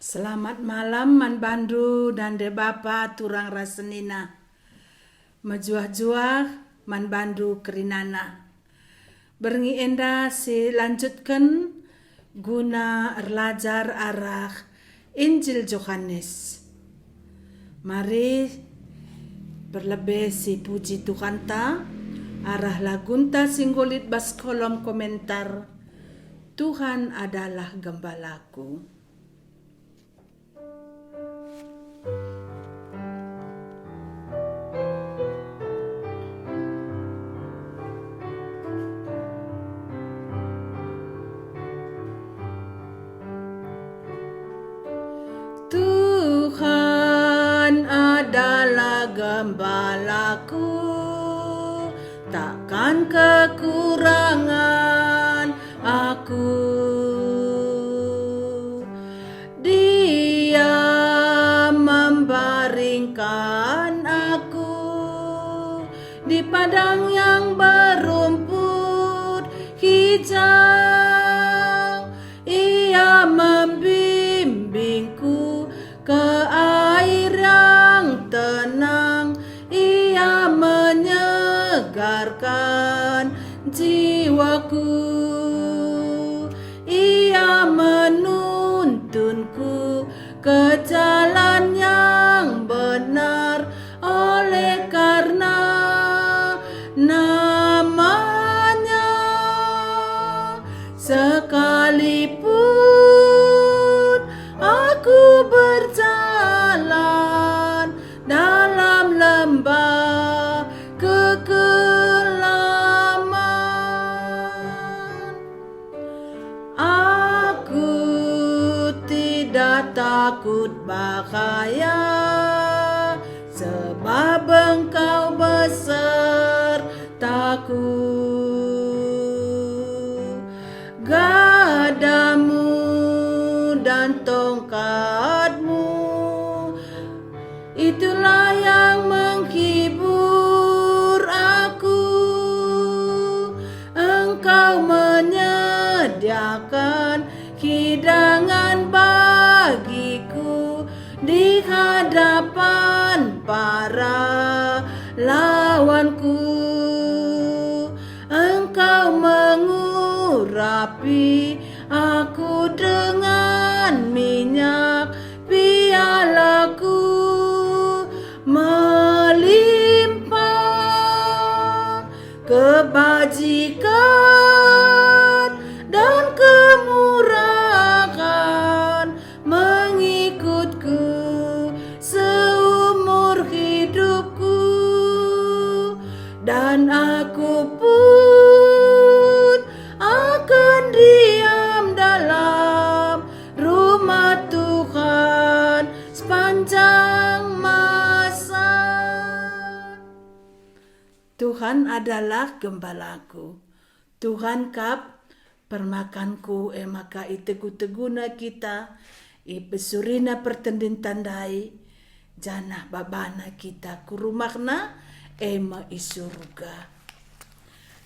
Selamat malam man Bandu dan de Bapa turang rasenina. Majuah-juah man Bandu kerinana. Berngi enda si lanjutkan guna erlajar arah Injil Yohanes. Mari berlebih si puji Tuhan ta arah lagunta singgolit bas kolom komentar. Tuhan adalah gembalaku. Tuhan adalah gembalaku, takkan kekurangan aku. Dia membaringkan aku di padang yang berumput hijau. Ia membimbingku ke air yang tenang. Ia menyegarkan jiwaku. Ia menuntunku ke jalan yang benar oleh karena namanya. Sekalipun aku berjalan dalam lembah kekelaman, aku tidak takut bahaya, sebab Engkau besertaku. Gadamu dan tongkatmu, itulah yang menghibur aku. Engkau menyediakan hidangan bagiku di hadapan para lawanku. Engkau mengurapi aku dengan minyak, pialaku melimpah. Kebajikan dan kemurahan mengikutku seumur hidupku, dan aku pun akan diam dalam rumah Tuhan sepanjang masa. Tuhan adalah gembalaku. Tuhan kap permakanku maka teguna kita besurina pertendin tandai janah babana kita kurumakna ema isurga.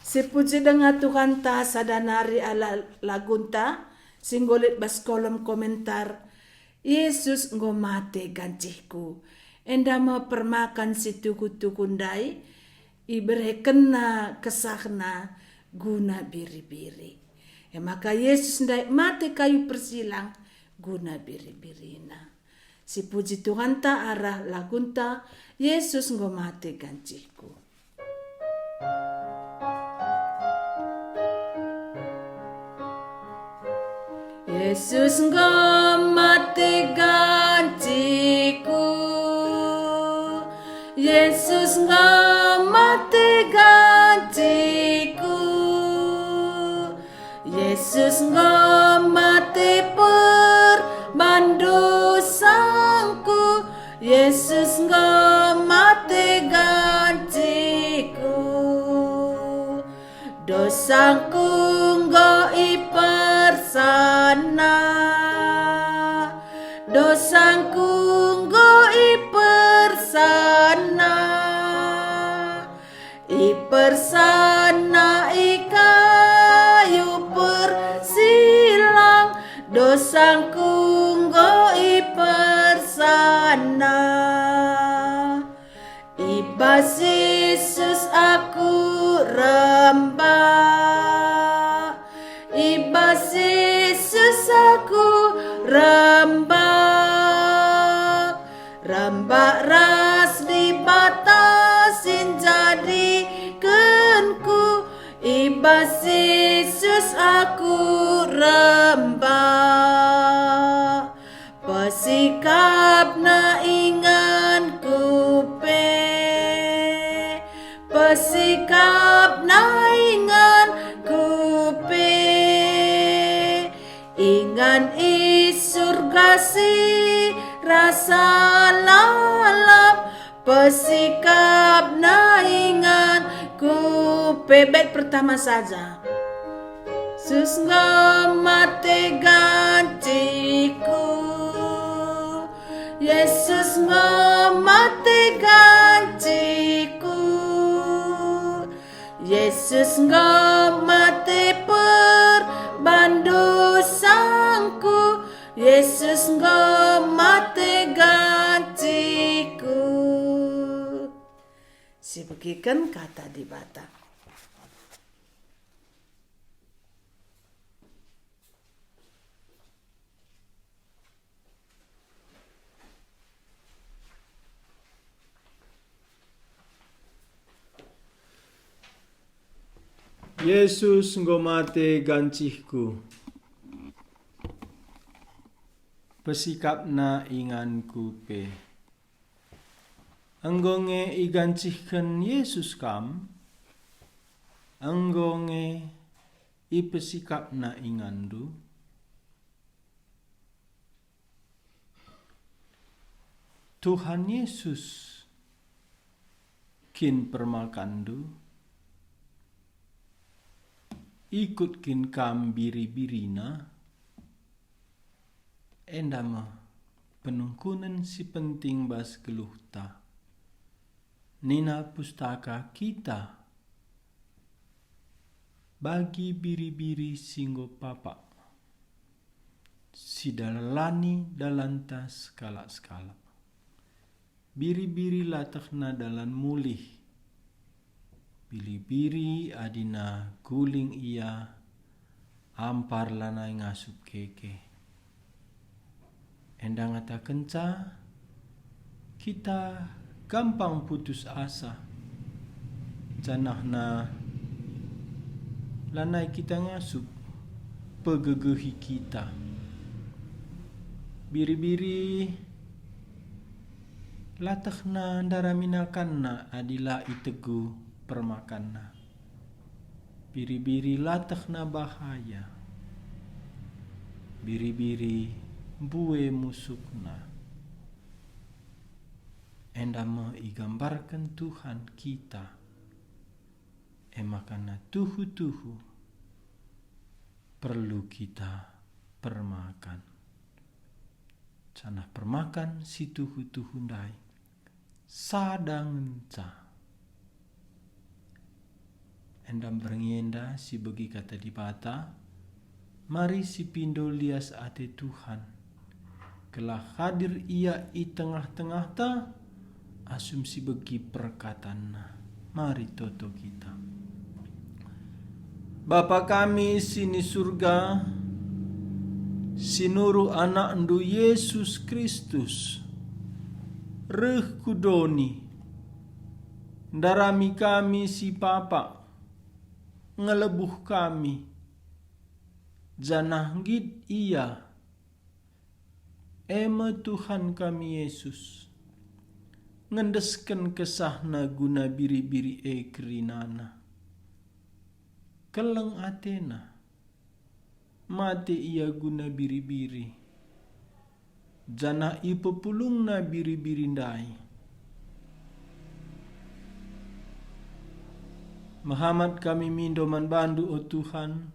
Sepuji dengan Tuhan ta sadanari ala lagunta singgolit bas kolom komentar. Yesus ngomate gancihku endama permakan si tuku-tukundai iberhekena kesahna guna biri-biri. Maka Yesus ndai mate kayu persilang guna biri-birina. Si puji Tuhan ta arah lagunta Yesus ngomate gancihku. Yesus ngomate gancihku, Yesus ngomate gancihku, Yesus ngomate perban dosaku, Yesus ngomate gancihku. Dosaku ngoi persana, dosaku ngoi persana, ipersana ikayu persilang, dosaku anggo ipersana ibas Yesus aku rembah, ibas Yesus aku rembah, rembah ras dibatasin jadikanku, ibas Yesus aku rembah, pesikap na inganku pesikap na inganku ingan isurga si rasa lalap, pesikap na inganku bed pertama saja. Yesus ngomate gantiku, Yesus ngomate gantiku, Yesus ngomate perban dosaku, Yesus ngomate gantiku. Sibagikan kata di Batak. Yesus ngomate gancihku, pesikapna inganku pe. Anggonge igancihken Yesus kam, anggonge ipesikapna ingandu. Tuhan Yesus kin permakandu, ikutkin kam biri-birina, endama penungkunan si penting bas geluhta. Nina pustaka kita bagi biri-biri singgo papa, si dalalani dalanta skala-skala. Biri-biri latakna dalan mulih, biri-biri adina guling ia, ampar lanai ngasup keke. Endang ata kenca, kita gampang putus asa. Janahna lanai kita ngasup, pegegehi kita. Biri-biri latakna daraminakanna adila itegu permakanna. Biri-biri latakna bahaya, biri-biri bue musukna. Endama igambarkan Tuhan kita, emakana tuhu-tuhu perlu kita permakan. Canah permakan si tuhu-tuhu ndai sadangenca. Endam berngenda si bagi kata di bata, mari si pindo lias ate Tuhan, kelah hadir ia i tengah-tengah ta, asumsi bagi perkatanna, mari toto kita. Bapa kami sini surga, sinuru anak ndu Yesus Kristus, reh kudoni, darami kami si papa, ngelebuh kami, janah gid iya, ema Tuhan kami Yesus, ngendesken kesahna guna biri-biri kerinana, keleng atena, mati ia guna biri-biri, janah ipepulungna biri-biri ndai. Muhammad kami mindoman bandu o Tuhan,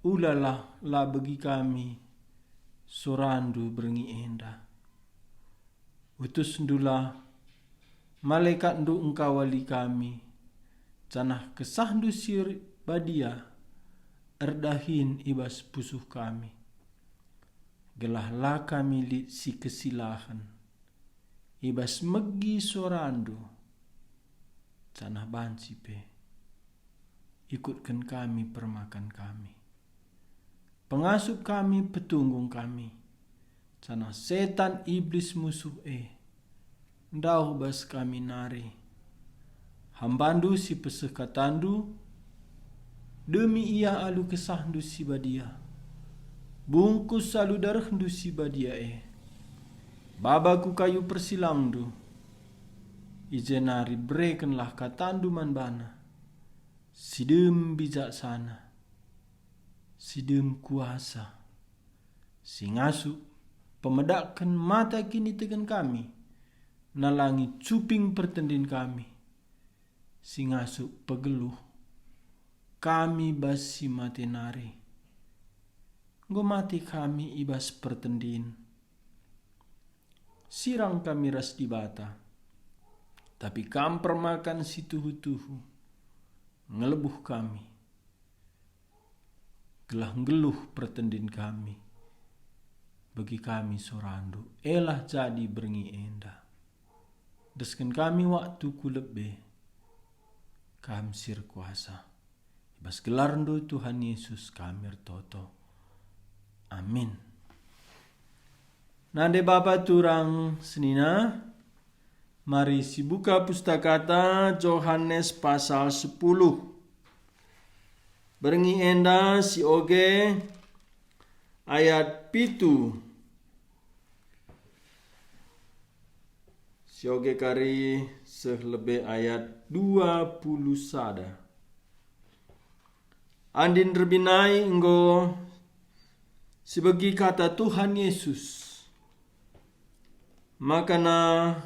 ulalah la bagi kami sorandu berngi enda. Utus ndula malaikat ndu engkau wali kami, canah kesah ndu sir badia erdahin ibas pusuh kami. gelahlah kami li si kesilahan. Ibas megi sorando. Canah banci pe. Ikutkan kami permakan kami. Pengasup kami, petunggung kami. Canah setan iblis musuh Ndau bas kami nari. Hambandu si peseh katandu. Demi ia alu kesahdu si badia. Bungkus alu darahdu si badia Babaku kayu persilangdu. Ijenari brekenlah katandu manbana. Sidem bijaksana. Sidem kuasa. Singasu pemedakkan mata kini tegan kami. Nalangi cuping pertendin kami. Singasu pegeluh. Kami basi mati nari. Ngo mati kami ibas pertendin. Sirang kami ras di bata. Tapi kam permakan si tuhu-tuhu. Ngelebuh kami. Gelah ngeluh pertendin kami. Bagi kami sorando. Elah jadi berngi enda. Desken kami waktu ku lebih. Kam sir kuasa. Ibas gelarndo Tuhan Yesus kami toto. Amin. Nande Bapa turang senina, mari sibuka pustakata Yohanes pasal 10. Berengi enda si oge ayat pitu. Si oge kari selebe ayat 20 sada. Andin rebinai enggo sebagi kata Tuhan Yesus. Makana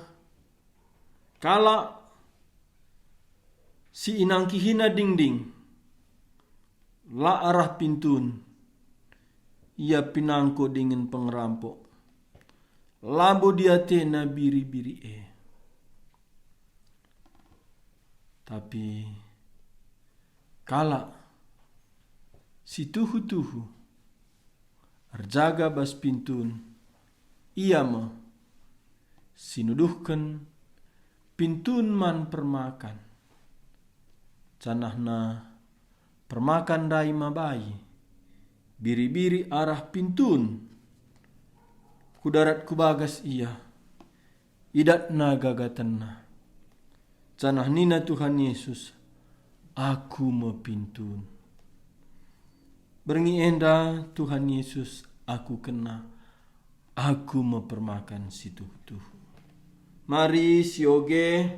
kala si inang kihina dingding la arah pintun ia pinangko dengan pengerampok labo dia tena biri-biri tapi kala si tuhu-tuhu arjaga bas pintun ia mah sinuduhkan pintun man permakan. Canahna permakan dai mabai. Biri-biri arah pintun. Kudarat kubagas ia. Idat naga gatanna. Canah nina Tuhan Yesus. Aku mepintun. Berengi enda Tuhan Yesus aku kena. Aku mepermakan si tuhu-tuhu. Mari sioge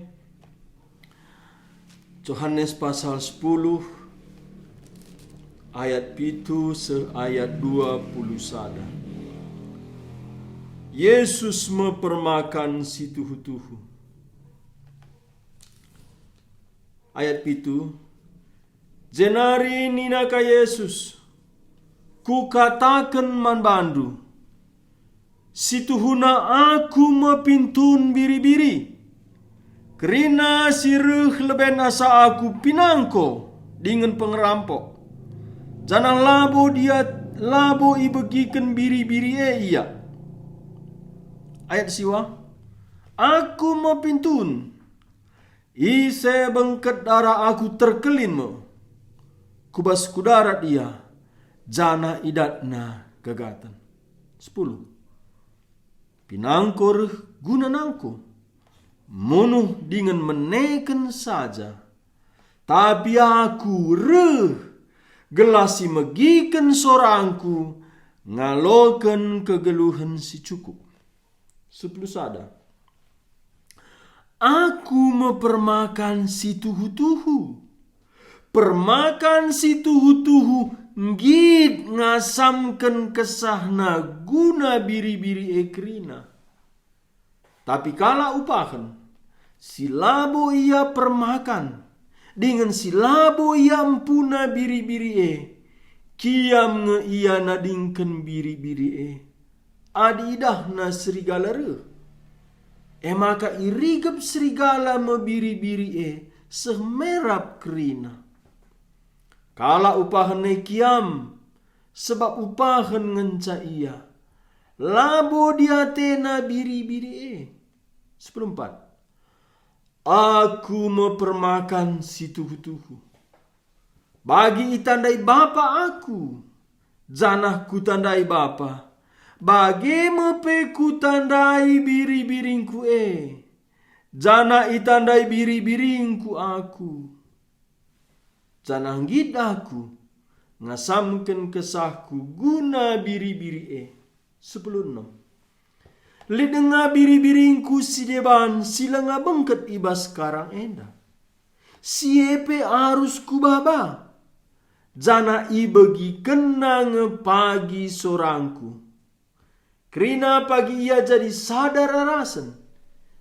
Yohanes pasal 10 ayat pitu se ayat 20 sada. Yesus mepermakan si tuhu-tuhu. Ayat pitu. Jenari ninaka Yesus ku katakan man bandu. Situhuna aku mepintun biri-biri. Kerina sireh leben asa aku pinangko dengan pengerampok. Jangan labo ibegikan biri-biri iya. Ayat siwa. Aku mepintun. Ise bengket darah aku terkelin mo. Kubas kudarat ia. Jana idatna gagatan. 10. Pinangkor guna nangko. Munuh dengan meneken saja. Tapi aku gelasi megiken sorangku. Ngaloken kegeluhan si cukup. 10 sada. Aku mepermakan si tuhu-tuhu. Permakan si tuhu-tuhu. Ngid ngasamken kesahna guna biri-biri ekrina. Tapi kala upahan, silabo ia permakan, dengan silabo ia empuna biri-biri kiam nge ia nadingken biri-biri adidahna serigala maka irigep serigala me biri-biri semerap kerina. Kala upahan kiam, sebab upahan ngenca ia. labo diatena biri-biri 14. Aku mempermakan si tuhu-tuhu. Bagi itandai bapa aku, janah ku tandai bapa. Bagi mepe ku tandai biri-biringku jana itandai biri-biringku aku. Janah ngid aku, ngasamken kesahku guna biri-biri 16. Lidenga biri-biringku si deban sila ngabengket ibas sekarang enda. Siepe arus ku baba. Jana ibegi kenang pagi sorangku. Kerina pagi ia jadi sadar rasen.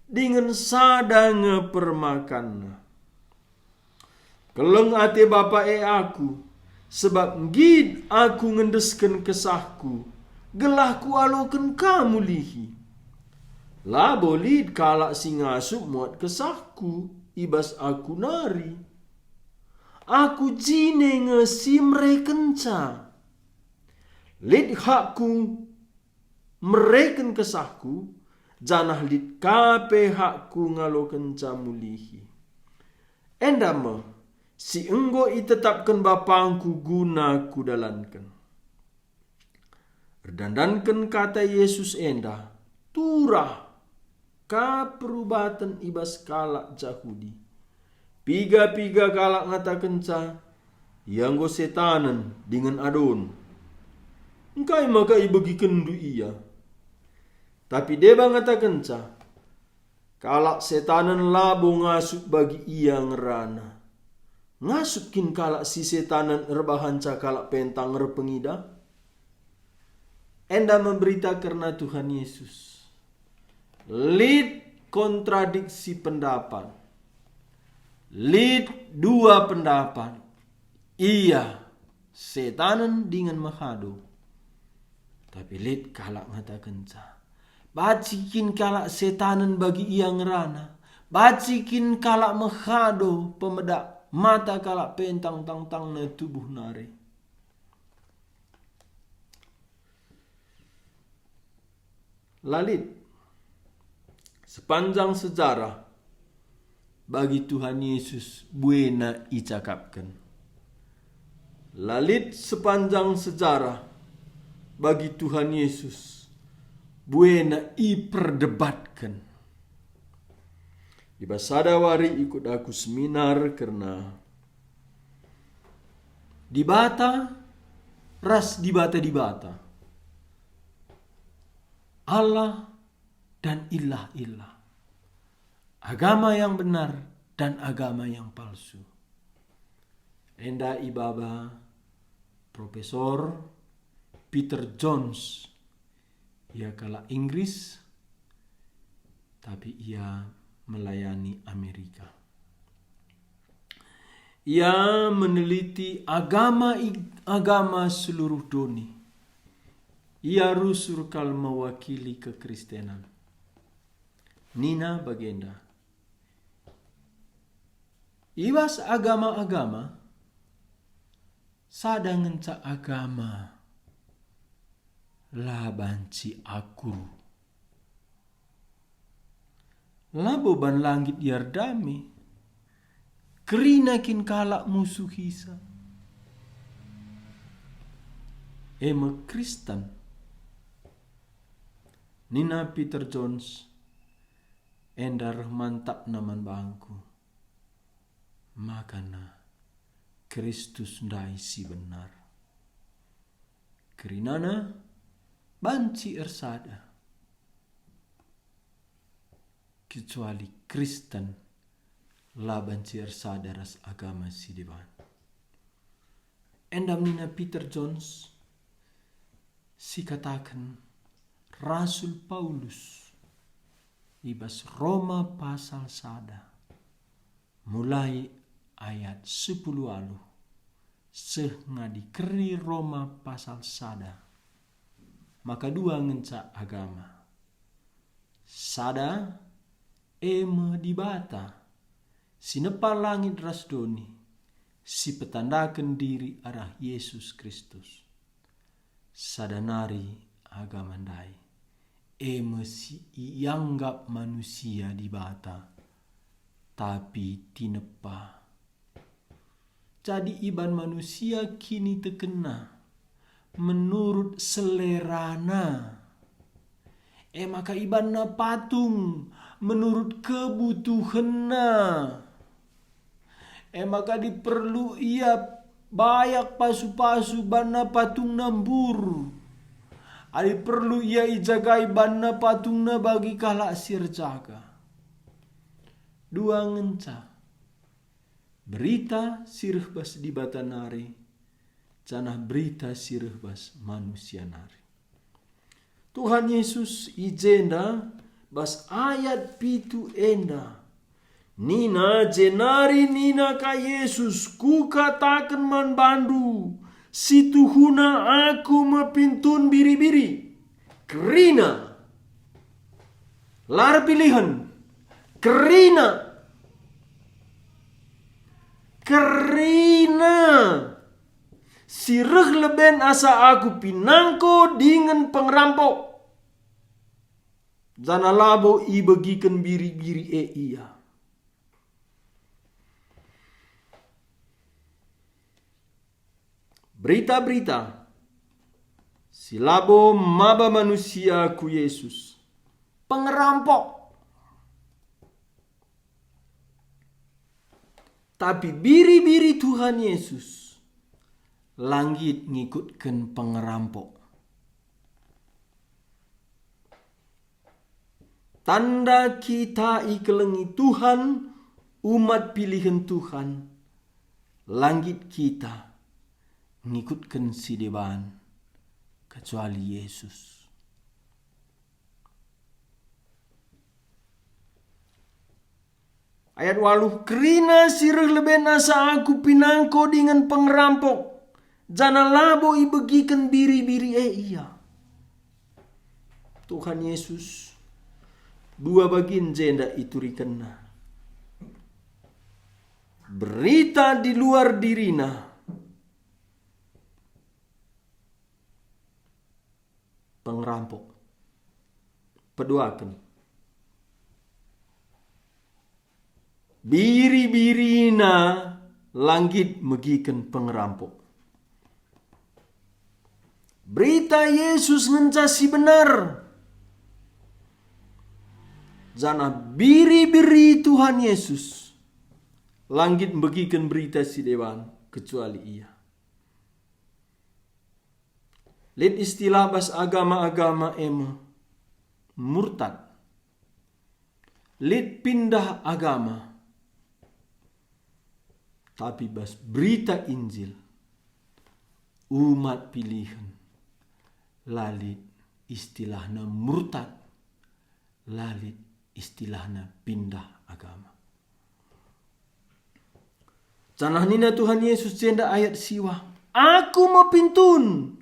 Dengan sadang permakan. Keleng ate bapa aku. Sebab ngid aku ngendesken kesahku. Gelah ku aloken kamu lihi. Labo lid kalak singasup muat kesahku. Ibas aku nari. Aku jine ngesimre kenca. Lid hakku mereken kesahku. Janah lid kape hakku ngalo kenca mulihi. Endama si enggo itetapkan bapangku guna kudalankan. Erdandankan kata Yesus enda. Turah ka perubatan ibas kalak Yahudi. Piga-piga kalak ngata kenca, yang go setanan dengan adon. Engkai maka ibegi kendu iya. Tapi deba ngata kenca, kalak setanan labo ngasup bagi iya ngerana. Ngasupkin kalak si setanan erbahanca kalak pentang erpengida. Enda memberita karena Tuhan Yesus. Lid kontradiksi pendapat. Lid dua pendapat. Iya setanan dengan mahado. Tapi lid kalak ngata kenca. Bacikin kalak setanan bagi ia ngerana. Bacikin kalak mahado pemedak. Mata kalak pentang tang na tubuh nare. Lalit sepanjang sejarah bagi Tuhan Yesus buena icakapkan. Lalit sepanjang sejarah bagi Tuhan Yesus buena iperdebatkan. Di basada wari ikut aku seminar karena dibata ras dibata. Allah dan ilah. Agama yang benar dan agama yang palsu. Enda ibaba Profesor Peter Jones. Ia kala Inggris, tapi ia melayani Amerika. Ia meneliti agama seluruh dunia. Ia rusur kal mewakili kekristenan. Nina bagenda. Ibas agama-agama sadangan ca agama labanci akur. Laboban langit yardami kerinakin kalak musuh hisa. Ema Kristen Nina Peter Jones endar mantap naman bangku. Makana Kristus ndai si benar. Kerinana banci ersada. Kecuali Kristen la banci ersada ras agama si deban. Endam Nina Peter Jones si katakan Rasul Paulus ibas Roma pasal sada mulai ayat 10 alu sehngadi keri Roma pasal sada maka dua ngenca agama sada eme dibata sinepa langit rasdoni si petandakan diri arah Yesus Kristus sadanari agama dai mesi ianggap manusia di bata, tapi tinepa. Jadi iban manusia kini terkena menurut selerana. Maka iban na patung menurut kebutuhanna. Maka diperlu ia bayak pasu-pasu bana patung nambur. Adi perlu ia ijagai bana patung na bagi kalak sir jaga. Dua ngenca. Berita sirih bas di bata nari, canah berita sirih bas manusia nari. Tuhan Yesus ijenda bas ayat pitu enda. Nina jenari nina ka Yesus ku katakan man bandu, situhuna aku mepintun biri-biri. Kerina lar pilihan. Kerina sireh leben asa aku pinangko dengan pengrampok. Jana labo i bagikan biri-biri ia. Berita-berita silabo maba manusia ku Yesus pengerampok. Tapi biri-biri Tuhan Yesus langit ngikutkan pengerampok. Tanda kita ikelengi Tuhan, umat pilihan Tuhan, langit kita ngikutkan si deban kecuali Yesus. Ayat 8, kerina sireh leben asa aku pinangko dengan pengerampok, jana labo ibegikan biri-biri ia. Tuhan Yesus dua bagin jenda itu rikena. Berita di luar dirina, pengerampok. Peduakan. Biri-birina langit megikan pengerampok. Berita Yesus ngencasi benar. Jana biri-biri Tuhan Yesus langit megikan berita si dewan kecuali ia. Lihat istilah bas agama-agama murtad. Lihat pindah agama. Tapi bas berita Injil, umat pilihan, lalit istilahna murtad, lalit istilahna pindah agama. Canah nina Tuhan Yesus jenda ayat siwa, aku mau pintun,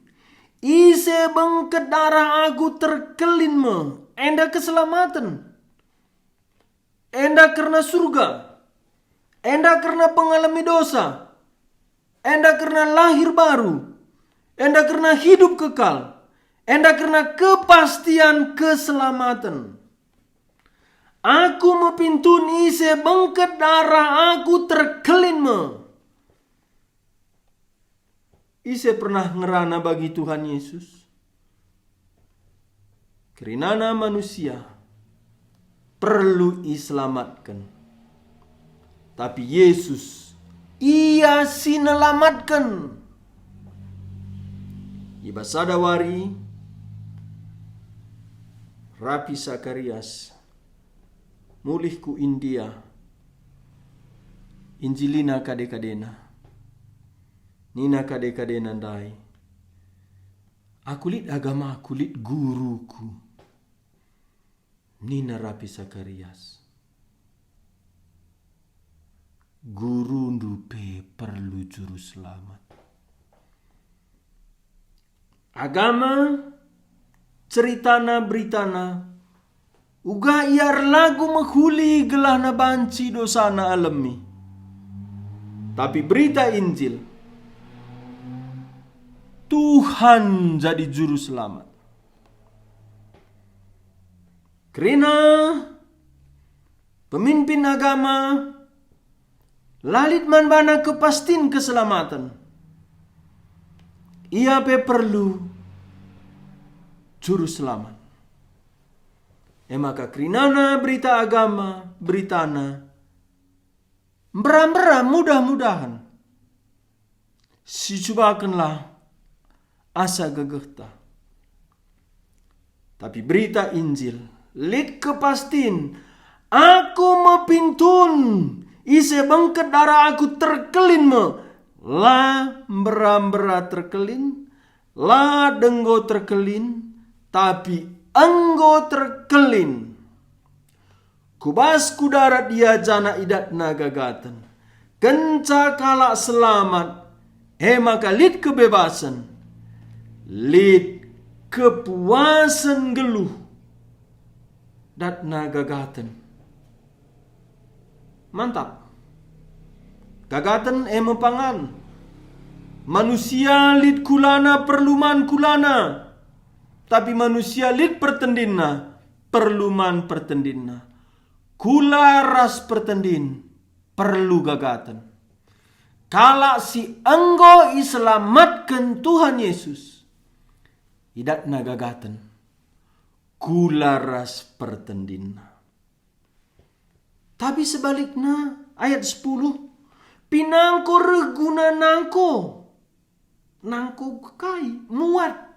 ise bengket darah aku terkelin enda keselamatan, enda karena surga. Enda karena pengalami dosa. Enda karena lahir baru. Enda karena hidup kekal. Enda karena kepastian keselamatan. Aku mepintun ise bengket darah aku terkelin Ise pernah ngerana bagi Tuhan Yesus. Kerinana manusia perlu diselamatkan. Tapi Yesus, ia sinelamatkan. Iba sadawari, Rapi Sakarias, mulih ku India, Injilina kade-kadena, nina kade-kadena dai. Akulit agama, akulit guruku, nina Rapi Sakarias. Guru ndupe perlu juru selamat. Agama ceritana beritana uga iar lagu menghuli gelahna banci dosana alami. Tapi berita Injil, Tuhan jadi juru selamat. Kerana pemimpin agama lalit man bana kepastin keselamatan. Ia perlu juru selamat. Maka kerinana berita agama, beritana beram-beram mudah-mudahan si cubakanlah asa gegehta. Tapi berita Injil lit kepastin aku mepintun ise bengket darah aku terkelin me la beram-berat terkelin la denggo terkelin tapi enggo terkelin. Kubas kudarat dia jana idat nagagaten. Kenca kalak selamat. Maka lid kebebasan. Lid kepuasan geluh. Dat nagagaten. Mantap. Gagaten mepangan. Manusia lid kulana perluman kulana. Tapi manusia lid pertendinna. Perluman pertendinna. Kula ras pertendin perlu gagatan. Kala si enggo iselamatkan Tuhan Yesus. Idat na gagatan. Kula ras pertendin. Tapi sebaliknya ayat 10. Pinangko reguna nangko. Nangko kai muat.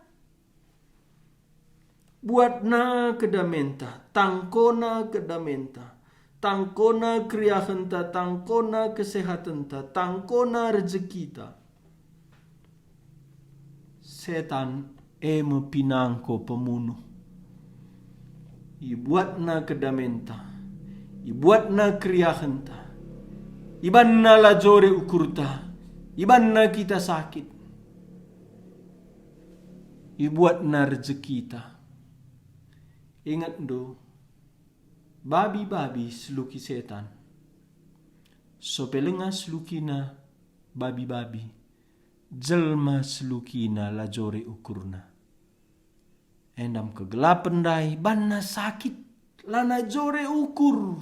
Buatna kedamenta, tangkona kedamenta, tangkona kriahenta, tangkona kesehatenta, tangkona rezekita. Setan pinangko pemunuh. Ibuatna kedamenta, ibuatna kriahenta, ibanna lajore ukurta, ibanna kita sakit, ibuatna rezekita. Ingat do, babi-babi seluki setan. Sopelenga selukina babi-babi. Jelma selukina lajore ukurna. Endam kegelapan dai, banna sakit, lana jore ukur.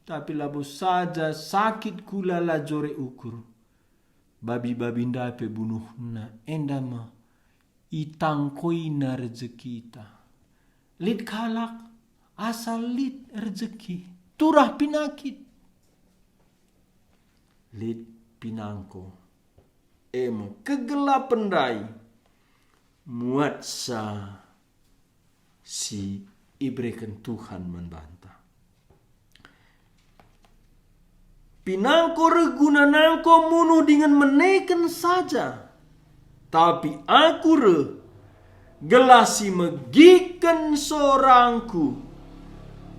Tapi labo saja sakit kula lajore ukur. Babi-babi ndape bunuhna, endama itangkoina rezekita. Lid kalak, asal lid rezeki, turah pinakit. Lid pinangko, kegelapan dai, muat sa si ibrekan Tuhan membantah. Pinangko reguna nangko munuh dengan menekan saja, tapi aku gelasi megiken sorangku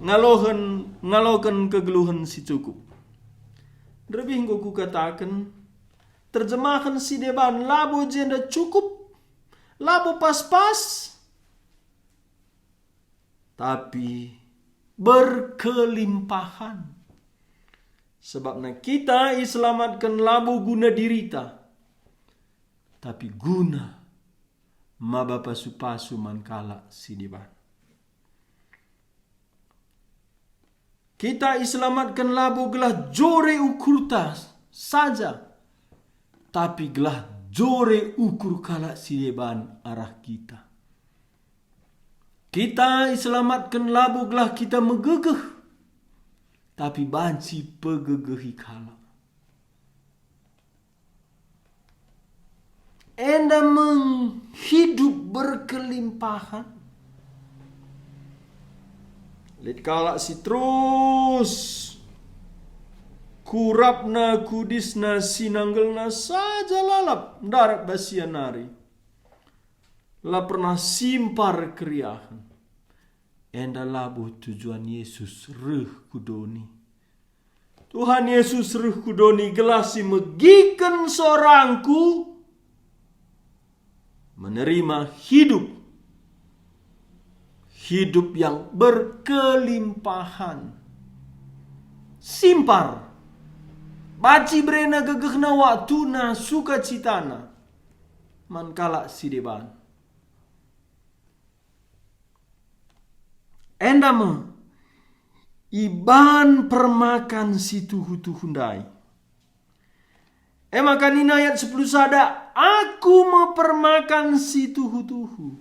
ngalohen kegeluhan si cukup. Lebih ku katakan terjemahan si deban labo jenda cukup, labo pas-pas, tapi berkelimpahan. Sebabnya kita iselamatkan labo guna dirita, tapi guna ma bapa supasu mankala sidiban. Kita iselamatkan labo gelah jore ukurta saja, tapi gelah jore ukur kala sidiban arah kita. Kita iselamatkan labo gelah kita megegeh, tapi banci pegegehi kala. Enda menghidup berkelimpahan. Lihat kalak si terus kurapna kudisna sinanggelna saja lalap darat basian nari. La pernah simpar keriahan. Enda labu tujuan Yesus reh kudoni. Tuhan Yesus reh kudoni gelasi megiken sorangku menerima hidup yang berkelimpahan. Simpar baci brena gegehna waktuna sukacitana mankala sideban. endama iban permakan situ hutu hundai. Maka nina ayat 10 sada, aku mempermakan situ hutuhu.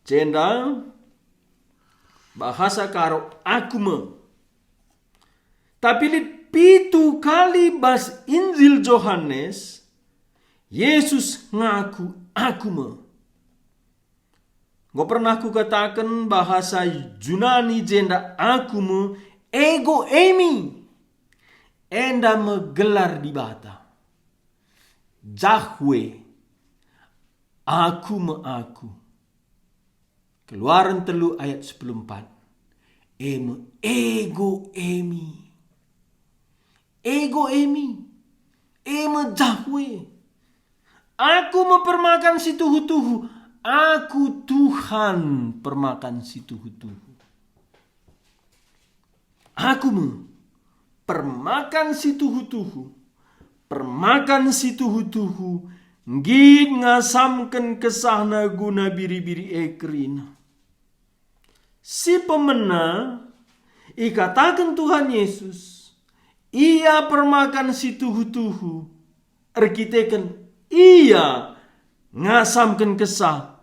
Jenda bahasa karo aku me. Tapi pitu kali bas Injil Yohanes, Yesus ngaku aku me. Gak pernah ku katakan bahasa Yunani jenda aku me ego emi. Enda menggelar di bata. Jahwe. Aku me aku. Keluaran 3 ayat 14. Ego emi. Ego emi. Jahwe. Aku mempermakan si tuhu-tuhu. Aku Tuhan permakan si tuhu-tuhu. Aku permakan si tuhu-tuhu. Permakan si tuhu-tuhu. Ngit ngasamkan kesahna guna biri-biri ekrina. Si pemena ikatakan Tuhan Yesus. Ia permakan si tuhu-tuhu. Erkitekan ia ngasamkan kesah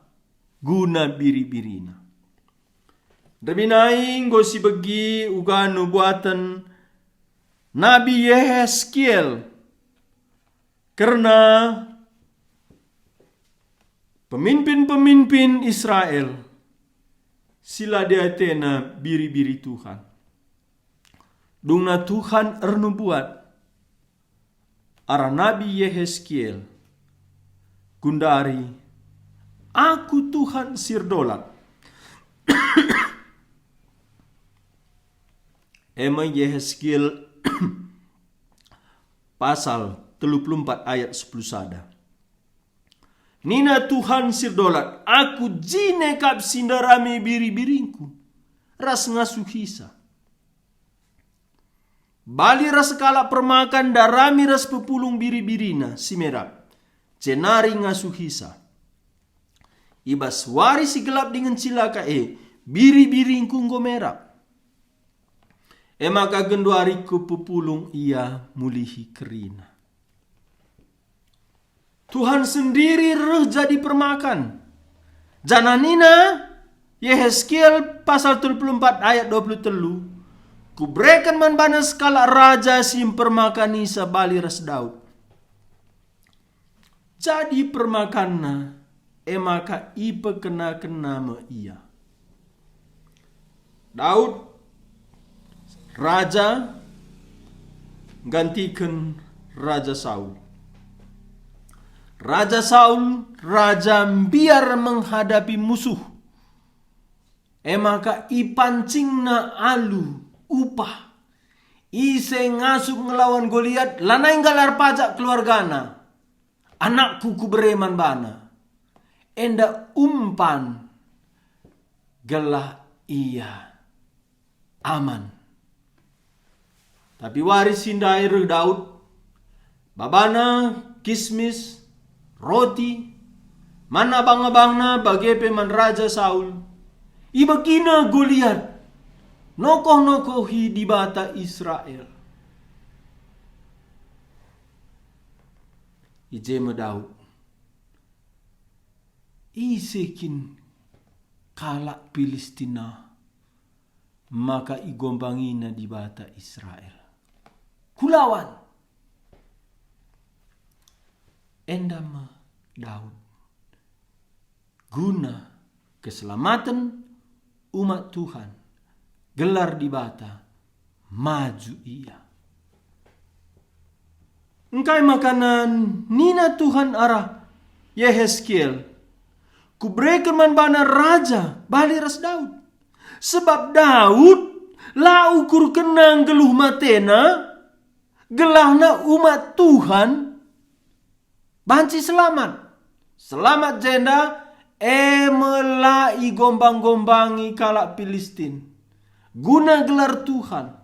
guna biri-birina. Demi naing gosi bagi uga nubuatan Nabi Yehezkiel, karena pemimpin-pemimpin Israel sila diatena biri-biri Tuhan. Dungna Tuhan ernubuat ara Nabi Yehezkiel gundari aku Tuhan sirdolat. Emang Yehezkiel pasal 34 ayat 10 sada. Nina Tuhan sirdolat, aku jinekap sindarami biri-biringku, ras ngasuhisa. Bali ras kala permakan darami ras pepulung biri-birina si merah, cenari ngasuhisa. Ibas waris si gelap dengan cilaka biri-biringku ngomerap. Maka genduariku pepulung ia mulihi kerina. Tuhan sendiri reh jadi permakan. Jananina Yehezkiel pasal 34 ayat 23. Kubrekan man bana skala raja sim permakani sabali ras Daud. Jadi permakanna maka ipe kena me ia. Daud raja gantikan Raja Saul. Raja Saul, raja biar menghadapi musuh. Maka ipancingna alu upah. Ise ngasuk ngelawan Goliat, lanai galar pajak keluargana. Anakku kubereman bana. Enda umpan gelah ia aman. Tapi waris sindai Daud, babana kismis, roti, mana bang-bangna bagepe man Raja Saul. Ibagina Goliat, nokoh-nokohi di bata Israel. Ijema Daud, isekin kalak Filistina, maka igombangina di bata Israel. Kulawan. Endama Daud. Guna keselamatan umat Tuhan. Gelar di bata. Maju ia. Engkai makanan nina Tuhan arah Yehezkiel. Kubrekan man bana raja bali ras Daud. Sebab Daud la ukur kenang geluh matena. Gelahna umat Tuhan banci selamat. Selamat jenda melai gombang-gombangi kalak Filistin. Guna gelar Tuhan.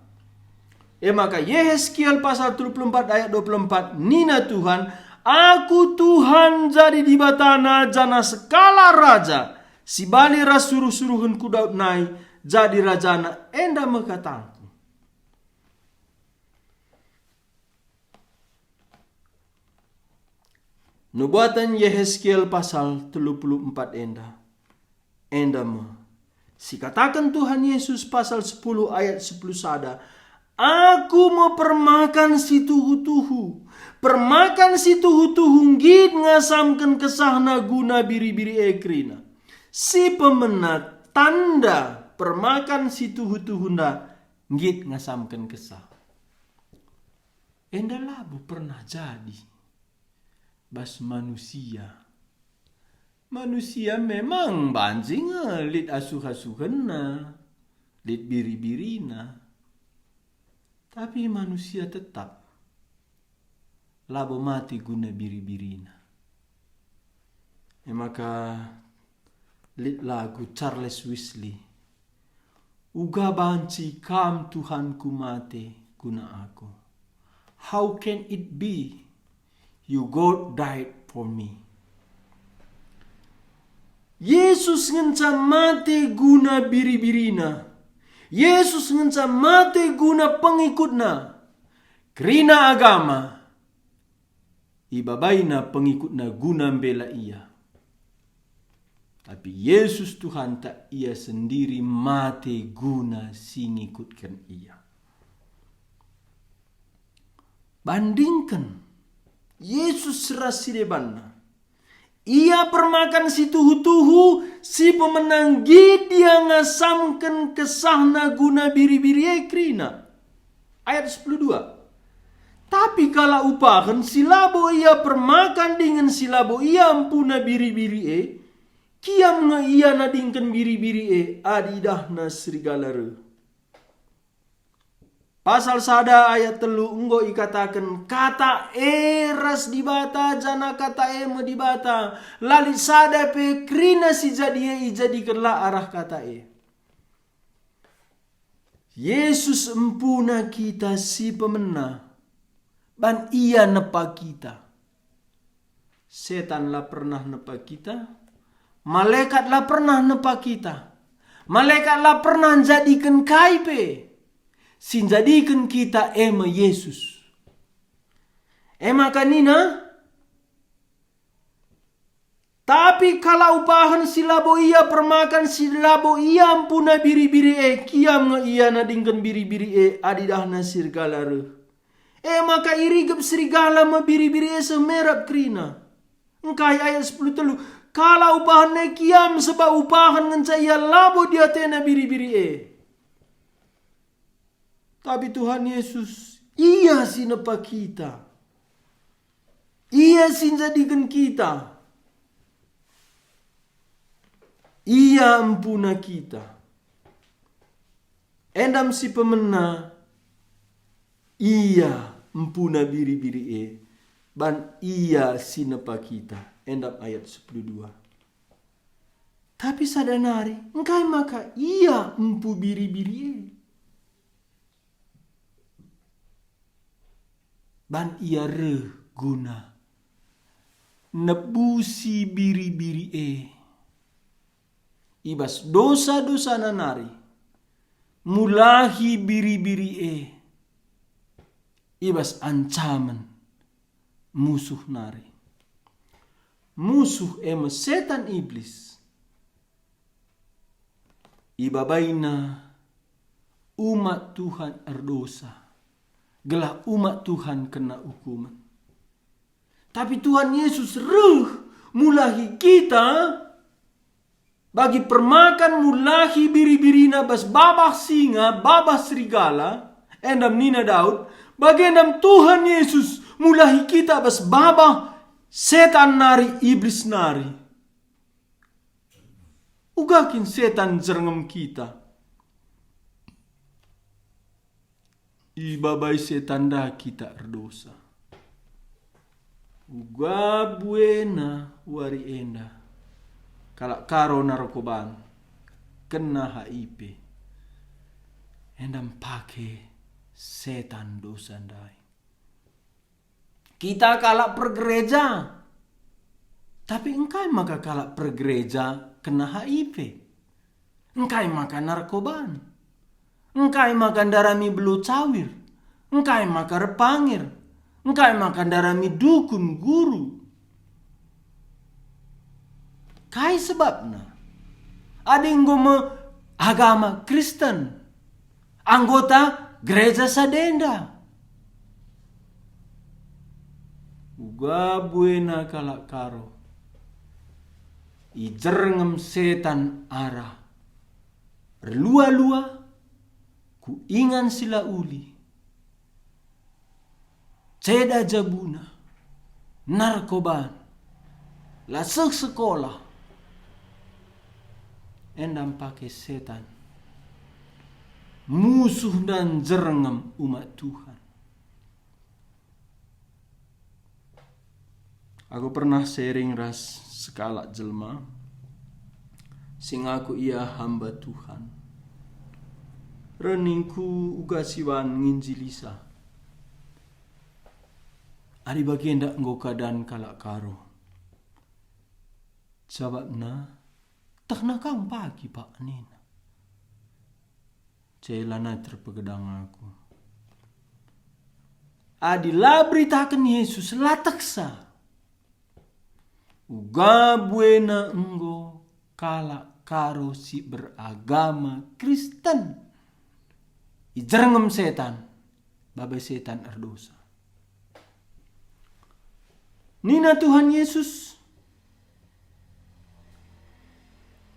Maka Yehezkiel pasal 34 ayat 24. Nina Tuhan, aku Tuhan jadi di batana jana skala raja. Si bali ras suruh-suruhun ku Daud nai, jadi rajana enda mekatangku. Nubuatan Yehezkiel pasal 34 enda. Enda me. Si katakan Tuhan Yesus pasal 10 ayat 10 sada. Aku mau permakan si tuhu-tuhu. Permakan si tuhu-tuhu ngit ngasamkan kesahna guna biri-biri ekrina. Si pemenat tanda permakan si tuhu-tuhu nda ngit ngasamkan kesah. Enda labu pernah jadi. Bas manusia. Manusia memang banjing lit asuh-asuhena, lit biri-birina. Tapi manusia tetap labo mati guna biri-birina. Maka lit lagu Charles Wesley. Uga banci kam Tuhanku mate guna aku. How can it be? You God died for me. Yesus ngenca mate guna biri-birina. Yesus ngenca mate guna pengikutna. Kerina agama. Ibabaina pengikutna guna bela ia. Tapi Yesus Tuhan tak ia sendiri mate guna singikutkan ia. Bandingkan Yesus serasi debanna. Ia permakan si tuhu-tuhu, si pemenang dia ngasamkan kesahna guna biri-biri ekrina. Ayat 12. Tapi kala upahan silabo ia permakan dengan silabo ia ampuna biri-biri kiam nga ia nadingkan biri-biri adidahna serigala. Pasal sada ayat 3 enggo ikatakan kata ras dibata jana kata me dibata lali sada pe krina si jadi ijadikanlah arah kata Yesus empuna kita si pemena ban ia nepa kita. Setan lah pernah nepa kita, malaikat lah pernah nepa kita, malaikat lah pernah jadikan kaipe. Sinjadikan kita ema Yesus. Ema kanina. Tapi kalau upahan silabo ia permakan silabo ia ampuna biri-biri kiam nga ia nadingkan biri-biri adidahna serigala maka irigap serigala ma biri-biri semerap krina. Engkai ayat 10 telu. Kalau upahan kiam sebab upahan ngenca ia labo dia tena biri-biri Tapi Tuhan Yesus, ia sinepa kita. Ia sinjadikan kita. Ia ampuna kita. Endam si pemena, ia ampuna biri-biri ban ia sinepa kita. Endam ayat 12. Tapi sadanari, engkai maka ia empu biri-biri ban ia guna nebusi biri-biri ibas dosa-dosa nanari mulahi biri-biri ibas ancaman musuh nari. Musuh setan iblis ibabaina umat Tuhan erdosa. Gelah umat Tuhan kena hukuman. Tapi Tuhan Yesus mulahi kita bagi permakan mulahi biri-birina bas babah singa, babah serigala, endam nina Daud, bagi endam Tuhan Yesus mulahi kita bas babah setan nari, iblis nari. Ugakin setan jerengem kita. Ibabai setan dah kita erdosa. Uga buena wari enda. Kalak karo narkoban. Kena HIV. Endam pake setan dosa ndai. Kita kalak pergereja. Tapi engkai maka kalak pergereja kena HIV. Engkai maka narkoban. Engkai maka darami belu cawir. Engkai maka repangir. Engkai maka darami dukun guru. Kai sebabna. Ada yang agama Kristen. Anggota gereja sadenda. Uga buena kalak karo. Ijerngem setan arah. Relua-lua. Ku ingan sila uli. Ceda jabuna. Narkoban. Lasuk sekolah. Endam pakai setan. Musuh dan jerengem umat Tuhan. Aku pernah sharing ras sekala jelma. Sing aku ia hamba Tuhan. Reningku uga siwan nginjilisa. Adi bagian dak nggo keadaan kalak karo. Sababna tak nakang pagi pak nina. Celana terpegedang aku. Adilah beritakan Yesus lataksa. Uga buena enggo kalak karo si beragama Kristen. Ijerengem setan. Babai setan erdosa. Nina Tuhan Yesus.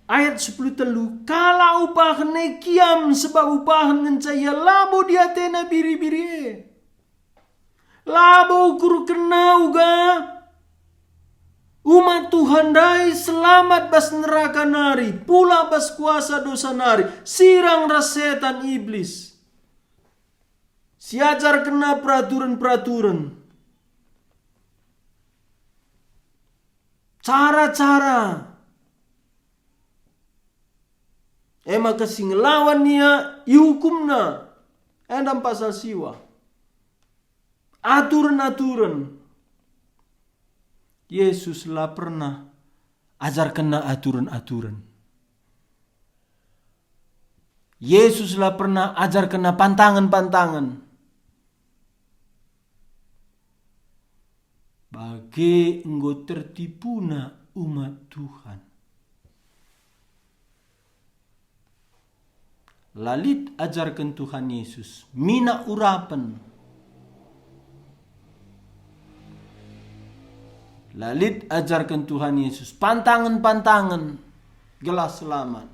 Ayat 10 telu. Kala upahan kiam sebab upahan ngencaya labo diatena biri-biri. Labo ukur kena uga. Umat Tuhan dai selamat bas neraka nari. Pula bas kuasa dosa nari. Sirang ras setan iblis. Siajar kena peraturan-peraturan. Cara-cara. Maka sing lawan niya ihukumna. Endam pasal siwa. Aturan-aturan. Yesus lah pernah ajar kena aturan-aturan. Yesus lah pernah ajar kena pantangan-pantangan. Bagi enggo tertipuna umat Tuhan. Lalit ajarkan Tuhan Yesus. Mina urapan. Lalit ajarkan Tuhan Yesus. Pantangan-pantangan. Gelas selamat.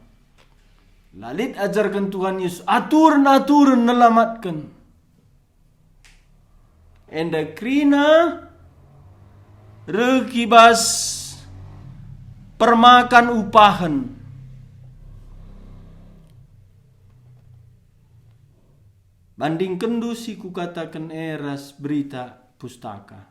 Lalit ajarkan Tuhan Yesus. Aturan-aturan nelamatkan. Enda krina. Rekibas. Permakan upahan. Banding kendu si ku katakan eras berita pustaka.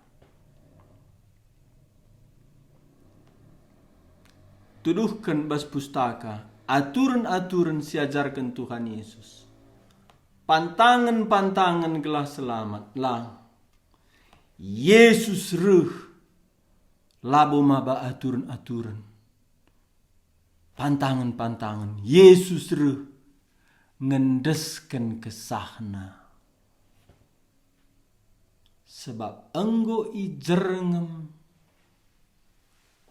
Tuduhkan bas pustaka. Aturan-aturan siajarkan Tuhan Yesus. Pantangan-pantangan gelah selamat. Lang. Yesus reh. Labo maba aturan-aturan. Pantangan-pantangan. Yesus reh. Ngendeskan kesahna. Sebab enggo ijerengem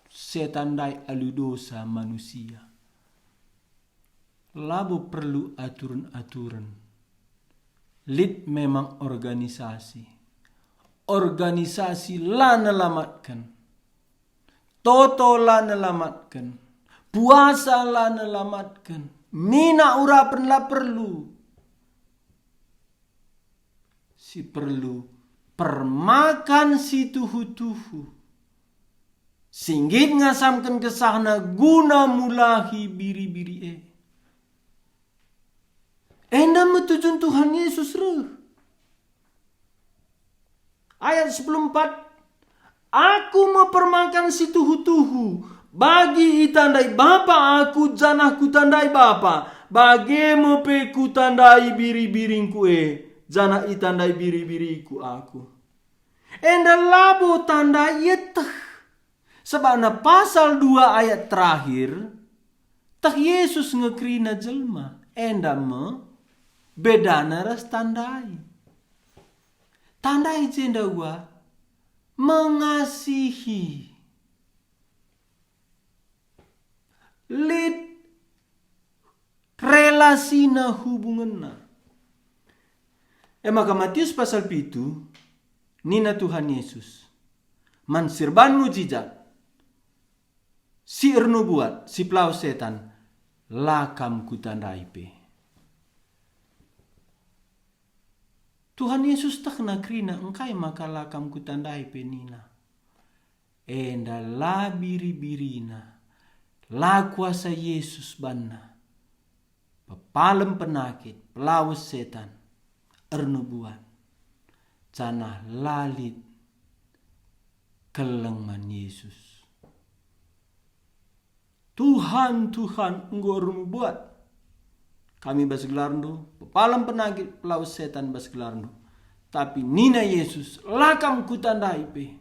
setan dai alu dosa manusia. Labo perlu aturan-aturan. Lid memang organisasi. Organisasi lah nelamatkan. Toto lah nelamatkan. Puasa lah nelamatkan. Mina urapan lah perlu. Si perlu permakan si tuhu-tuhu. Singgit ngasamkan kesahna guna mulahi biri-biri Enda metujun Tuhan Yesus reh. Ayat 14. Aku mempermakan si tuhu-tuhu. Bagi itandai bapa aku janah ku tandai bapa. Bagi mepe ku tandai biri-biringku janah itandai biri-biriku aku. Enda labo tandai yeteh. Sebab na pasal 2 ayat terakhir, tak Yesus ngekrina jelma, enda me bedana ras tandai. Tandai jenda gua mengasihi. Lid relasina hubunganna. Maka Matius pasal 7, nina Tuhan Yesus mansirban mujizat. Si ernu buat, si pelau setan, lakam kutandai pe. Tuhan Yesus tak nakrina engkai maka lakam kutandai pe nina. Enda la biri-birina, la kuasa Yesus banna. Pepalem penakit, pelau setan, ernu buat. Canah lalit kelengman Yesus. Tuhan engkau buat. Kami basgelarndo, pepalam penagih pelau setan basgelarndo. Tapi nina Yesus lakam kutandai pe.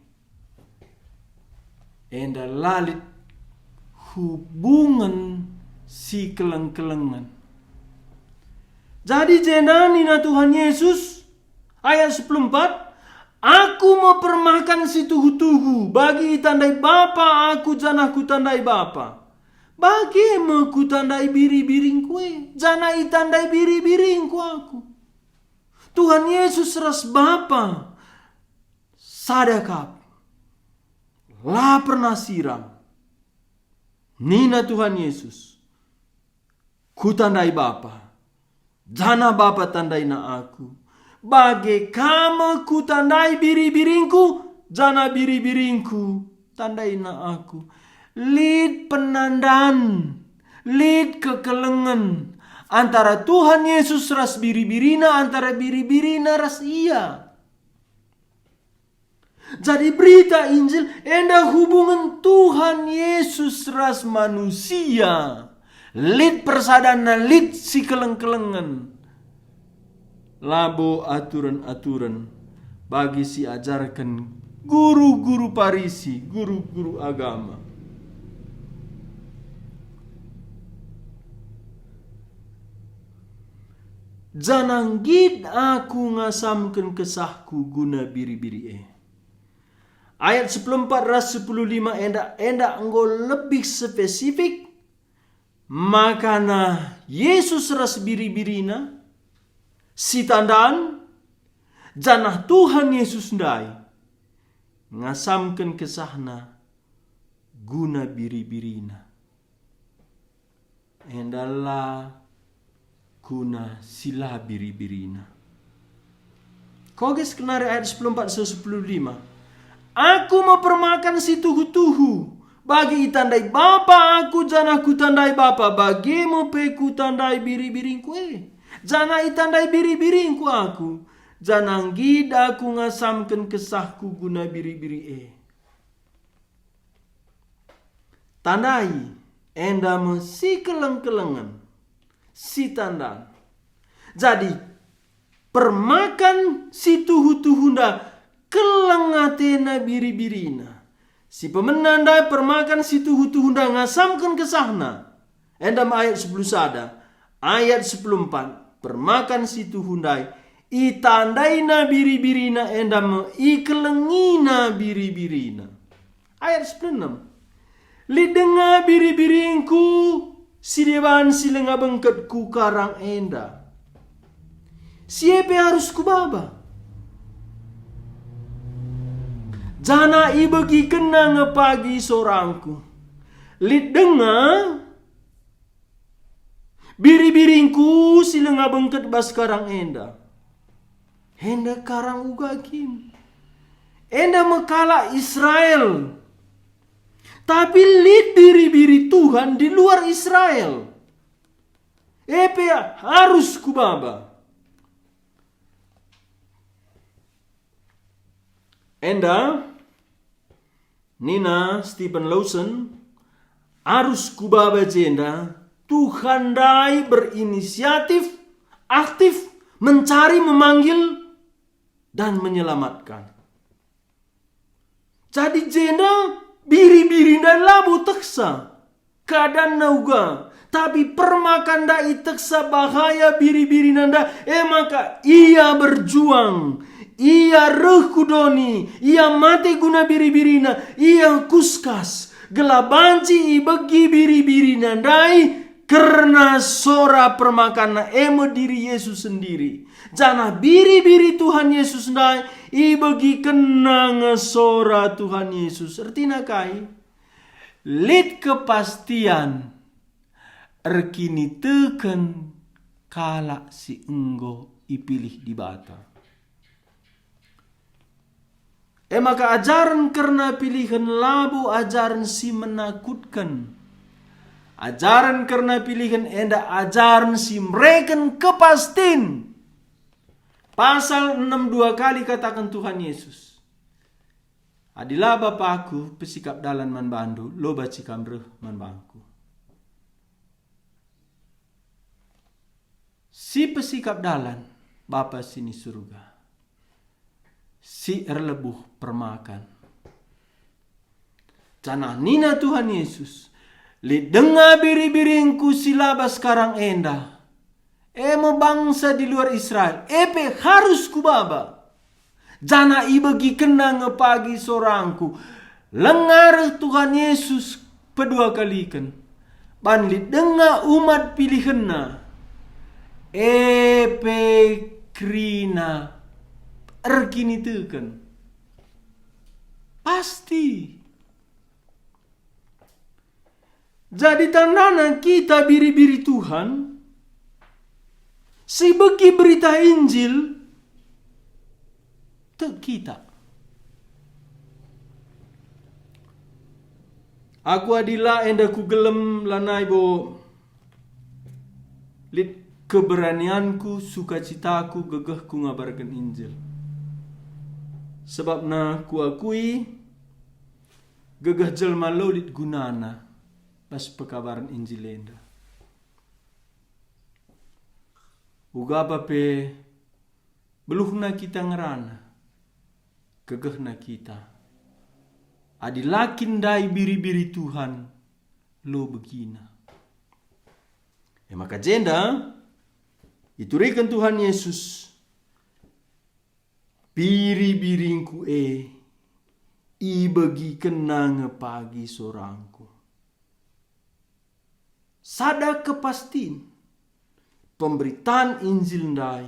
Enda lalit hubungan si keleng-kelengan. Jadi jena nina Tuhan Yesus ayat 14, aku mau permakan si tuhu-tuhu bagi tandai Bapa aku janah kutandai Bapa. Bagi mau kutandai biri-biring kue, jana itandai biri-biring ku aku. Tuhan Yesus ras Bapa sadakap, la pernah siram. Nina Tuhan Yesus, kutandai Bapa, jana Bapa tandai na aku. Bagi kamu kutandai biri-biringku, jana biri-biringku tandai na aku. Lid penandaan, lid kekelengan antara Tuhan Yesus ras biri-birina, antara biri-birina ras ia. Jadi berita Injil enda hubungan Tuhan Yesus ras manusia. Lid persadana, lid si keleng-kelengan. Labo aturan-aturan bagi si ajarkan guru-guru Parisi, guru-guru agama. Jananggid aku ngasamkan kesahku guna biri-biri Ayat 14 ras 15 enda engkau lebih spesifik. Makana Yesus ras biri-birina si tandaan janah Tuhan Yesus ndai ngasamkan kesahna guna biri-birina. Endalah guna sila biri-birina. Koges kenari ayat 14-15. Aku mau permakan si tuhu-tuhu bagi itandai Bapa aku janah kutandai Bapa. Bagimu pe kutandai biri-biring kue, janah itandai biri-biring ku aku. Janang gid aku ngasamkan kesahku guna biri-biri Tandai endam si keleng-kelengan, si tandaan. Jadi permakan si tuhu-tuhunda kelengatena biri-birina. Si pemenandai permakan si tuhu-tuhunda ngasamkan kesahna. Endam ayat 10 sada. Ayat 14 permakan si tuhundai itandaina biri-birina endam ikelengina biri-birina. Ayat 16. Lidenga biri-biringku sidewan silenga bengketku karang enda. Siapa harus kubaba? Jana ibagi kena ngepagi sorangku. Lidenga biri-biringku silenga bengket bas karang enda. Enda karang ugakim. Enda mekala Israel. Tapi lid biri-biri Tuhan di luar Israel. Epe harus kubaba. Enda Nina Stephen Lawson harus kubaba jenda Tuhan dai berinisiatif aktif mencari, memanggil dan menyelamatkan. Jadi jenda Biri-biri dan labu teksa. Keadaan nauga. Tapi permakan da iteksa bahaya biri-biri nanda. Maka ia berjuang. Ia rekudoni. Ia mati guna biri-birina. Ia kuskas. Gelabanci ibegi biri-biri nandai. Karena sora permakan emo diri Yesus sendiri. Jana biri-biri Tuhan Yesus nandai. Ibegi kenang sora Tuhan Yesus. Artinya kai. Lid kepastian. Erkini teken kala si enggo ipilih di bata. Maka ajaran karena pilihan labu ajaran si menakutkan. Ajaran karena pilihan enda ajaran si mereken kepastin. Pasal 6 2 kali katakan Tuhan Yesus. Adilah Bapakku pesikap dalan man bandu, lo baci kamreh man bangku. Si pesikap dalan, Bapa sini surga. Si erlebuh permakan. Canah nina Tuhan Yesus. Li dengar biri-biringku silaba sekarang enda. Emo bangsa di luar Israel. Epe harus kubaba. Jana ibagi kena ngepagi sorangku. Lengar Tuhan Yesus kedua kalikan. Ban li dengar umat pilihanna. Epe krina erkini teken pasti. Jadi tandana kita biri-biri Tuhan si bagi berita Injil te kita. Aku adila enda ku gelem lanai bo lit keberanianku, sukacitaku, gegehku ngabarkan Injil. Sebab na ku akui gegeh jelma lolit gunana pas pekabaran Injil enda. Uga bape beluhna kita ngerana, gegehna kita. Adilakin dai biri-biri Tuhan lo begina. Maka jenda iturikan Tuhan Yesus. Biri-biringku ibagi kenang pagi sorangku. Sada kepastin. Pemberitaan Injil ndai.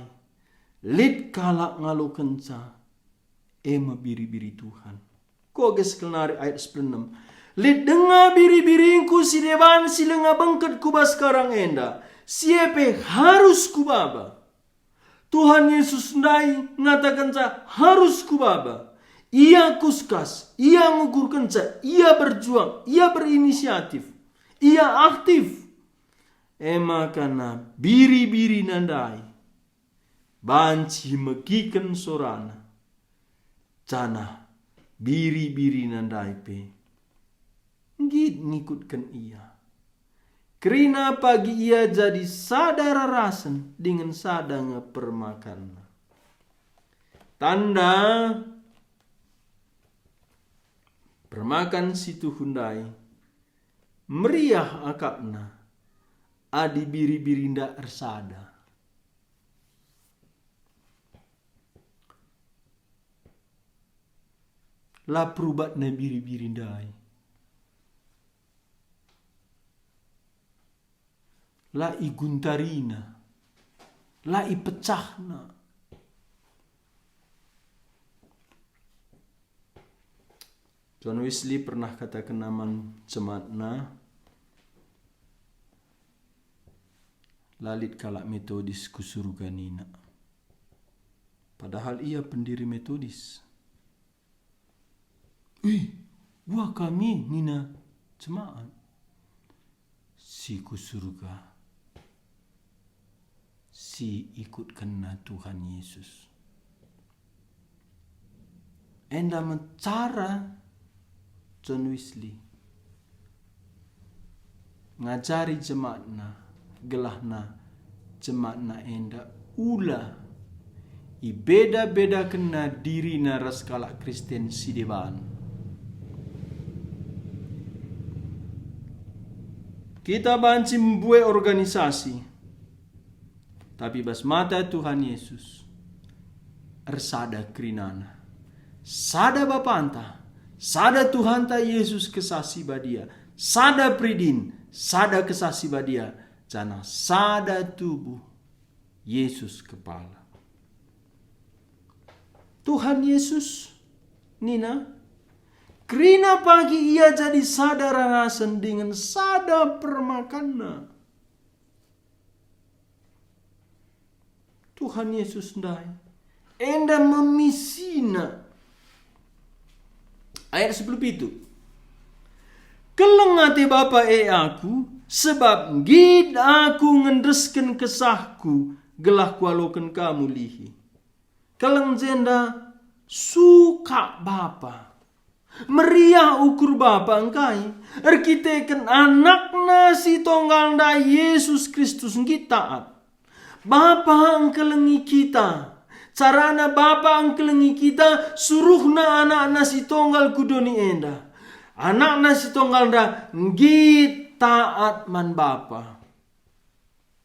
Lid kalak ngalo kenca. Ema biri-biri Tuhan. Koges kelnari ayat 96. Lid dengar biri-biringku si dewan si lenga bengket kubas sekarang enda. Siapa harus kubaba. Tuhan Yesus ndai ngatakan harus kubaba. Ia kuskas, ia ngukur kenca, ia berjuang, ia berinisiatif, ia aktif. Karena biri-biri nandai banci mekiken sorana. Cana biri-biri nandai pe ngit ngikutkan ia. Kerina pagi ia jadi sadar rasen dengan sadang permakan. Tanda permakan situ hundai meriah akapna adi biri-biri ndak ersada. La perubat na biri-biri ndai. La iguntarina, la ipecahna. John Wesley pernah katakan naman jemaatna, lalit kalak metodis kusuruganina. Padahal ia pendiri metodis. Wah kami nina jemaat. Si kusurga. Si ikut kena Tuhan Yesus. Enda mencara John Wesley ngajari jemaatna gelahna jemaatna enda ula ibeda-beda kena diri na raskala Kristen si dewan. Kita banci membuat organisasi. Tapi bas mata Tuhan Yesus. Ersada kerinana. Sada Bapanta. Sada Tuhan ta Yesus kesasi badia. Sada pridin. Sada kesasi badia. Jana sada tubuh Yesus kepala. Tuhan Yesus, Nina, kerina pagi ia jadi sadar rasan dengan sada permakana. Tuhan Yesus ndai, enda memisina. Ayat 10 itu. Kelengate Bapa aku, sebab gid aku ngendesken kesahku, gelah kualoken kamu lihi. Keleng jenda suka Bapa. Meriah ukur Bapa engkai. Erkiteken anakna si tonggal da Yesus Kristus ngki taat. Bapa engkelengi kita. Carana Bapa engkelengi kita. Suruhna anak si tonggal kudoni enda. Anak si tonggal da ngki taat man Bapa.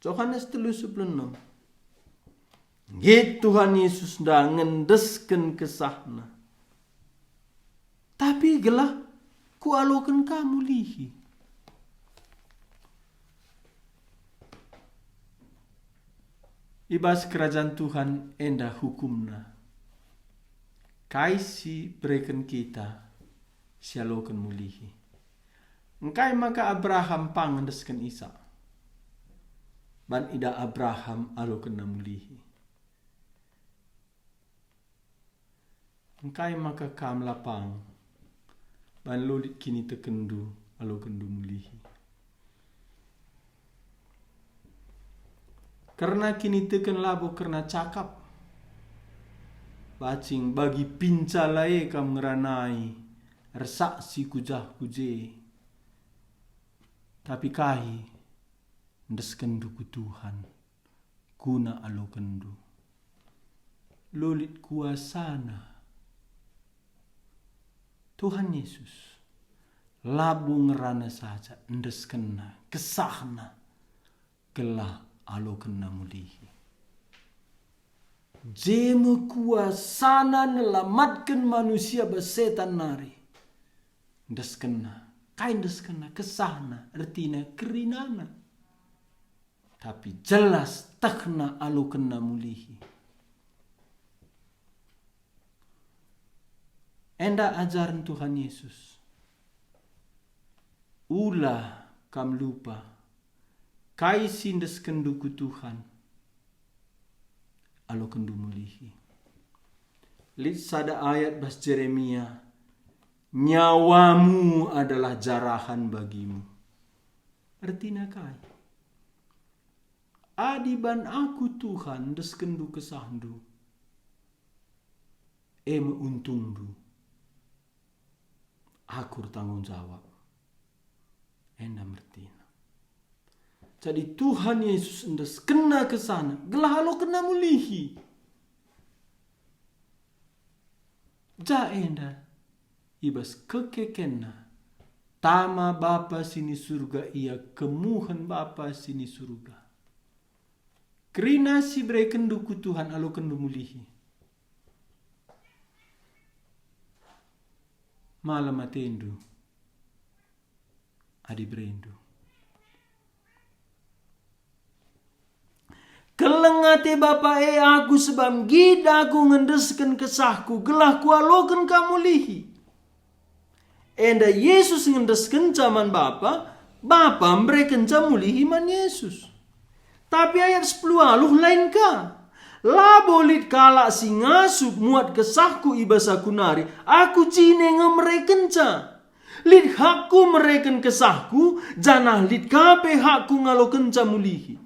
Yohanes 3:16. Git Tuhan Yesus dah ngendesken kesahna. Tapi gelah kualoken kamu lihi. Ibas kerajaan Tuhan endah hukumna. Kaisi bereken kita sialoken mulihi. Engkai maka Abraham pangendesken Isa. Ban ida Abraham aloken namulihi. Engkai maka kam lapang. Ban lulit kini tekendu aloken du mulihi. Karena kini teken labo karena cakap. Bacing bagi pincalai kam ngeranai. Resak si kujah kuje. Tapi kai. Ndeskendu ku Tuhan. Guna alokendu. Lulit kuasana. Tuhan Yesus. Labu ngerana saja. Ndeskena. Kesahna. Gelah alokenna mulihi. Jeme kuasana nelamatkan manusia besetan nari. Ndeskena. Kain ndeskena. Kesahna. Artinya kerinana. Tapi jelas takna alokenna mulihi. Enda ajaran Tuhan Yesus. Ulah kam lupa. Kai sindes kenduku Tuhan. Alo kendu mulihi. Lit sada ayat bas Jeremia. Nyawamu adalah jarahan bagimu. Artinya kai. Adiban aku Tuhan des kendu kesahdu. Untungdu. Aku tanggung jawab. Enda mertina. Jadi Tuhan Yesus endas kena ke sana. Gelah lo kena mulihi. Ja enda. Ibas kekekena. Tama Bapa sini surga ia kemuhan Bapa sini surga. Kerina si breken duku Tuhan alo kendu mulihi. Malam atendu. Adi brendu. Kelengate Bapa aku sebab gida aku ngendesken kesahku gelah kualoken kamu lihi. Enda Yesus ngendesken zaman Bapa mereken jamulihi man Yesus. Tapi ayat 10 aluh lain ka. Labolit kala singasup muat kesahku ibasaku nari. Aku cine ngemereken ca. Lid hakku mereken kesahku. Janah lid kape hakku ngaloken ca mulihi.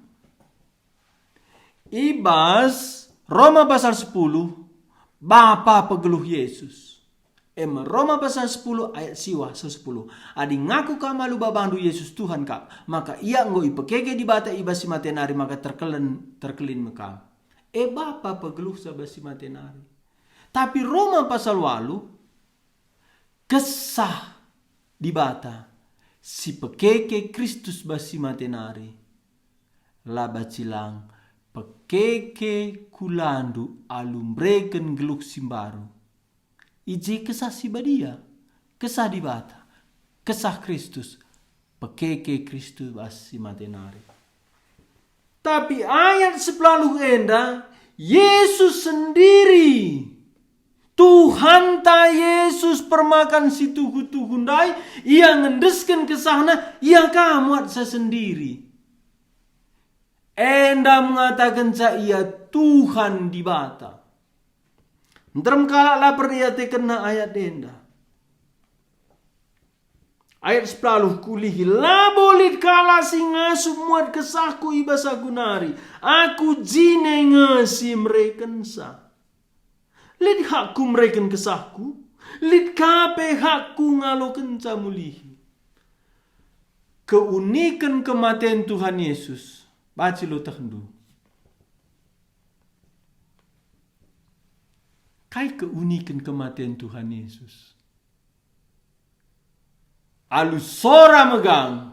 Ibas Roma pasal 10. Bapa pegeluh Yesus. Roma pasal 10 ayat siwa 10. Adi ngaku kamalu babandu Yesus Tuhan kap. Maka ia ngoi pekeke di bata ibasi matenari maka terkelin mekam. Bapa pegeluh sabasi matenari. Tapi Roma pasal 8 kesah di bata. si pekeke Kristus basi matenari. Laba cilang pekeke kulandu alumbreken geluk simbaru. Ije kesah si badia, kesah dibata, kesah Kristus, pekeke Kristus basi matenari. Tapi ayat sepelaluh enda, Yesus sendiri, Tuhan ta Yesus permakan si tuhu-tuhundai, ia ngendeskan kesahna, ia kamuat sendiri. Enda mengatakan ia Tuhan di bata. Nteram kalak lapar ia tekena ayat enda. Ayat 10 kulihi labolit kala singasu muat kesahku ibasaku nari. Aku jine ngasi mereken sa. Lid hakku mereken kesahku. Lid kape hakku ngaloken camulihi. Keunikan kematian Tuhan Yesus. Baca lo tahndu. Kai keunikan kematian Tuhan Yesus. Alu sora megang.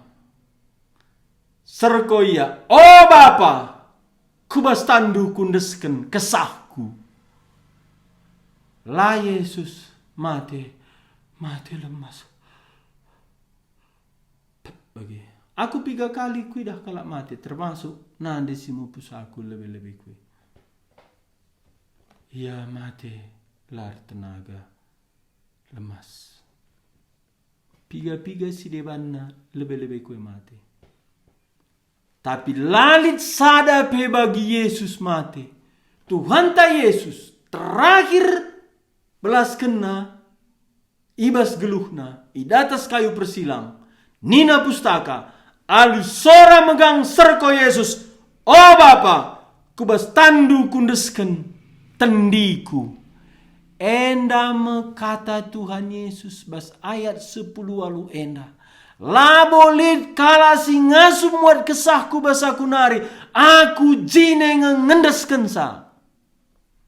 Serkoya, oh Bapa, kubas tandu kundesken kesahku. La Yesus mati lemas. Bagi aku 3 kali kui dah kalak mati, termasuk nande simu pusaku lebih-lebih kui. Ia mati lar tenaga lemas. Piga-piga si debanna lebih-lebih kue mati. Tapi lalit sada pe bagi Yesus mati. Tuhan ta Yesus terakhir belas kena ibas geluhna idatas kayu persilang. Nina pustaka alu sora megang serko Yesus. Oh Bapa, kubas tandu kundesken tendiku. Enda kata Tuhan Yesus bas ayat 10 alu enda. Labolit kala singasu muat kesahku basaku nari. Aku jine ngendesken sa.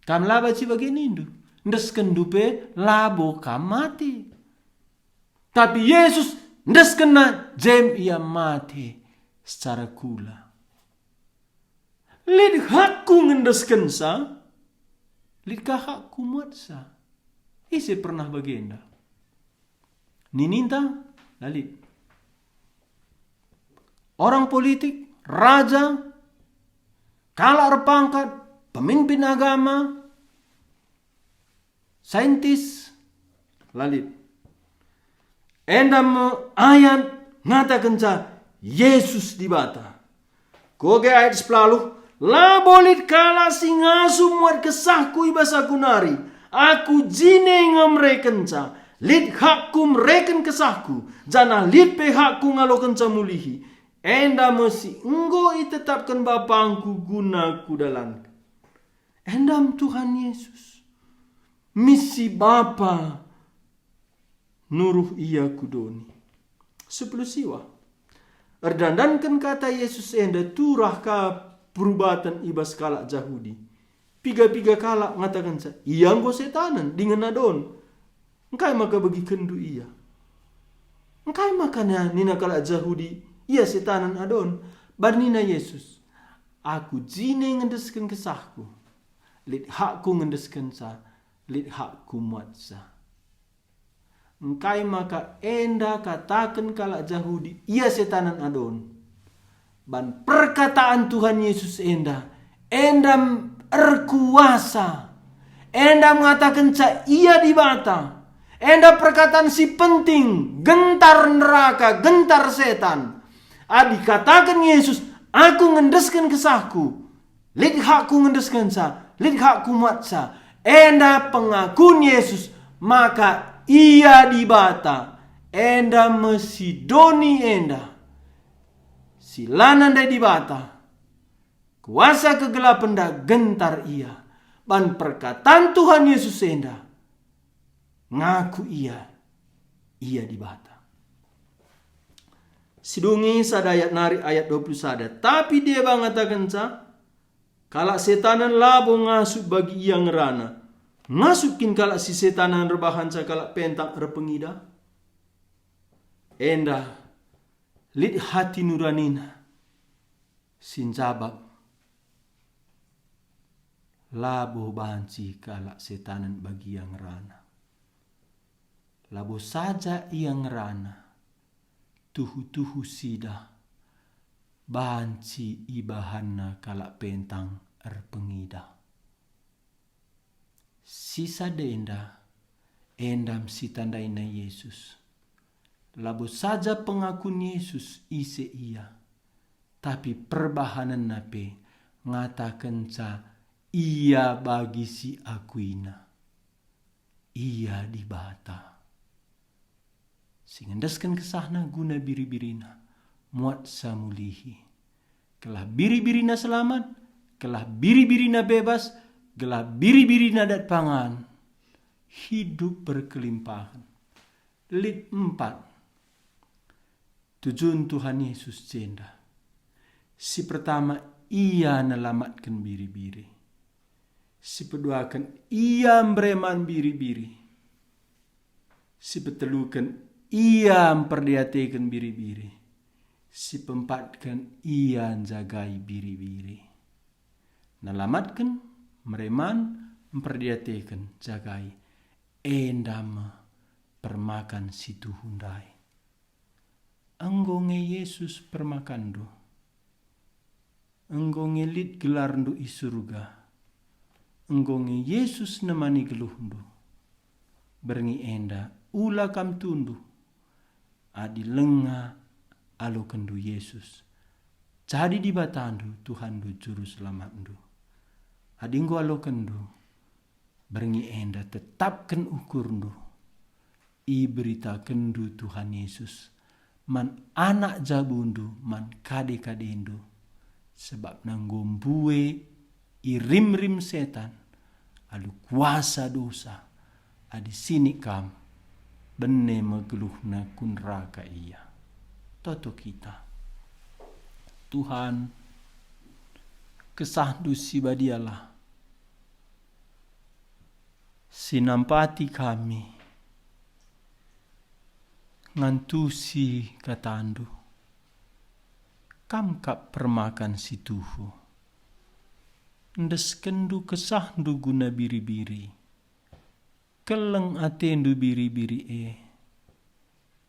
Kam laba ci begini indu. Ndesken dupe labo kam mati. Tapi Yesus ndesken na jem ia mati secara kula. Lid hakku ngendesken sa. Lidkah hakku muat sa. Isi pernah bagenda. Nininta lalit. Orang politik, raja, kalak pangkat, pemimpin agama, saintis, lalit. Endam ayat ngatakan sa Yesus di bata. Koge ayat 10. La bolit kala singasu muat kesahku ibasaku nari. Aku jine ngamreken sa. Lid hakku mreken kesahku. Jana lid pe hakku ngaloken sa mulihi. Enda mesi enggo itetapkan bapangku guna kudalan. Endam Tuhan Yesus. Misi Bapa. Nuruh ia kudoni. 10 siwa. Erdandankan kata Yesus enda turah ka perubatan ibas kalak Yahudi. Piga-piga kalak ngatakan sa, iya nggo setanan dengan adon. Engkai maka bagi kendu iya. Engkai makanya nina kalak Yahudi, iya setanan adon. Barnina Yesus, aku jine ngendesken kesahku. Lid hakku ngendesken sa, lid hakku muat sa. Engkai maka enda katakan kalak Yahudi, iya setanan adon. Ban perkataan Tuhan Yesus enda erkuasa. Enda mengatakan ca ia di bata. Enda perkataan si penting, gentar neraka, gentar setan. Adi katakan Yesus, aku ngendeskan kesahku. Lid hakku ngendeskan sa, lid hakku muat sa. Enda pengakuan Yesus, maka ia di bata. Enda mesidoni enda. Silanan di bata. Kuasa kegelapan dah gentar ia. Ban perkataan Tuhan Yesus enda. Ngaku ia di bata. Sidungi sadayat nari ayat 21. Tapi dia mengatakan sa. Kalak setanan labo ngasuk bagi ia ngerana. Ngasukin kalak si setanan rebahan sa kalak pentak repengida. Enda lit hati nuranina sinjabab labo banci kalak setanan bagi yang rana. Labo saja yang rana tuhu-tuhu sida banci ibahanna kalak pentang erpengida. Sisa denda endam si tandaina Yesus. Labo saja pengakun Yesus ise ia. Tapi perbahanan nape ngatakan ca ia bagi si akuina. Ia dibata. Singendaskan kesahna guna biri-birina. Muat samulihi. Kelah biri-birina selamat. Kelah biri-birina bebas. Kelah biri-birina dat pangan. Hidup berkelimpahan. Lit 4. Tujuan Tuhan Yesus jenda. Si pertama, ia nelamatkan biri-biri. Si peduakan, ia membreman biri-biri. Si petelukan, ia memperdiatekan biri-biri. Si pempatkan, ia jagai biri-biri. Nelamatkan, mereman, memperdiatekan, jagai. Endama permakan situ hundai. Anggonge Yesus permakandu. Anggonge lit gelarndu i surga. Anggonge Yesus nemani geluhndu. Berngi enda ula kam tundu. Adi lenga alo kendu Yesus. Jadi di batandu Tuhandu juru selamatndu. Adinggo alo kendu. Berngi enda tetapkan ukurndu. I berita kendu Tuhan Yesus. Man anak jabundu, man kade-kadendu. Sebab nanggombue irim-rim setan. Alu kuasa dosa. Adi sini kam. Bene megeluhna kunraka ia. Toto kita. Tuhan. Kesahdu sibadialah. Sinampati kami. Ngantusi katandu. Kam kap permakan si tuhu. Ndeskendu kesahdu guna biri-biri. Keleng atendu biri-biri e.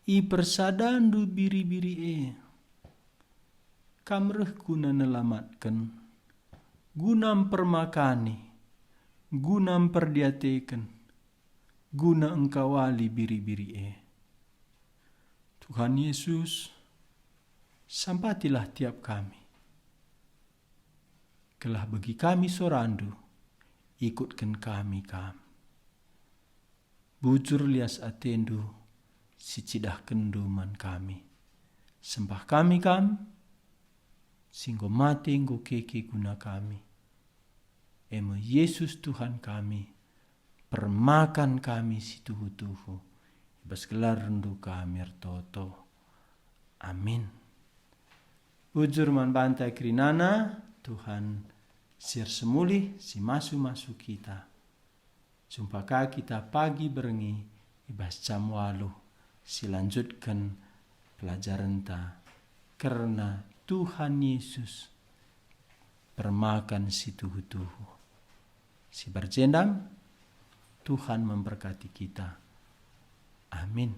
I persadandu biri-biri e. Kamreh guna nelamatkan. Gunam permakani. Gunam perdiatekan. Guna engkawali biri-biri e. Tuhan Yesus, sampatilah tiap kami. Kelah bagi kami sorandu, ikutkan kami kam. Bujur lias atendu, sicidah kenduman kami. Sembah kami kam, singgo mati nggo keke guna kami. Emo Yesus Tuhan kami, permakan kami si tuhu-tuhu. Bas gelar rendu kami ertoto. Amin. Ujur man bantai krinana, Tuhan sir semuli si masu-masu kita. Jumpakah kita pagi berengi, ibas jam 8, silanjutkan pelajaran ta. Karena Tuhan Yesus permakan si tuhu-tuhu. Si berjendam, Tuhan memberkati kita. Amin.